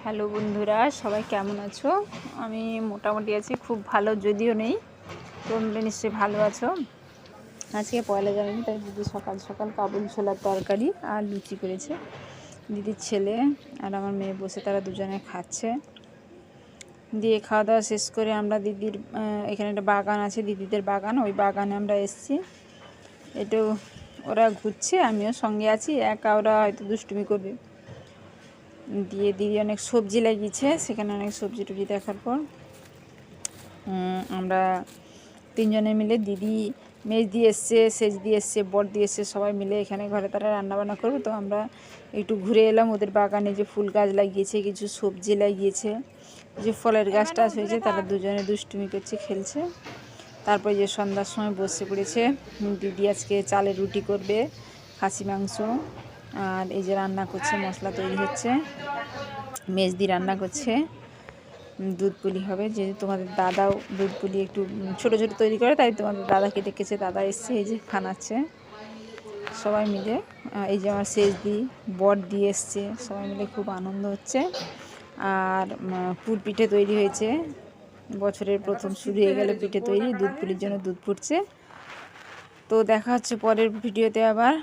Hello বন্ধুরা, সবাই কেমন আছো? আমি মোটামুটি আছি, খুব ভালো যদিও নেই। তোমরা নিশ্চয়ই ভালো আছো। আজকে পয়লা জানুয়ারি, তাই দিদি সকাল সকাল কাবুল ছোলার তরকারি আর লুচি করেছে। দিদির ছেলে আর আমার মেয়ে বসে তারা দুজনে খাচ্ছে। দিয়ে খাওয়া দাওয়া শেষ করে আমরা দিদির এখানে একটা বাগান আছে, দিদিদের বাগান, ওই বাগানে আমরা এসেছি। একটু ওরা ঘুরছে, আমিও সঙ্গে আছি। একা ওরা হয়তো দুষ্টুমি করবে। দিয়ে দিদি অনেক সবজি লাগিয়েছে, সেখানে অনেক সবজি টুবজি দেখার পর আমরা তিনজনে মিলে, দিদি মেজ দিয়ে এসছে, সেজ দিয়ে এসছে, বর দিয়ে এসছে, সবাই মিলে এখানে ঘরে তারা রান্নাবান্না করবে। তো আমরা একটু ঘুরে এলাম ওদের বাগানে। যে ফুল গাছ লাগিয়েছে, কিছু সবজি লাগিয়েছে, যে ফলের গাছ টাছ হয়েছে, তারা দুজনে দুষ্টুমি করছে, খেলছে। তারপর যে সন্ধ্যার সময় বসে পড়েছে। দিদি আজকে চালের রুটি করবে, খাসি মাংস, আর এই যে রান্না করছে, মশলা তৈরি হচ্ছে, মেজদি রান্না করছে, দুধ পুলি হবে। যেহেতু তোমাদের দাদাও দুধ পুলি একটু ছোটো ছোটো তৈরি করে, তাই তোমাদের দাদাকে ডেকেছে, দাদা এসছে, এই যে খানাচ্ছে সবাই মিলে। এই যে আমার সেজদি, বর দিয়ে এসছে, সবাই মিলে খুব আনন্দ হচ্ছে। আর পুর পিঠে তৈরি হয়েছে, বছরের প্রথম শুরু হয়ে গেলে পিঠে তৈরি, দুধ পুলির জন্য দুধ ফুটছে। তো দেখা হচ্ছে পরের ভিডিওতে আবার।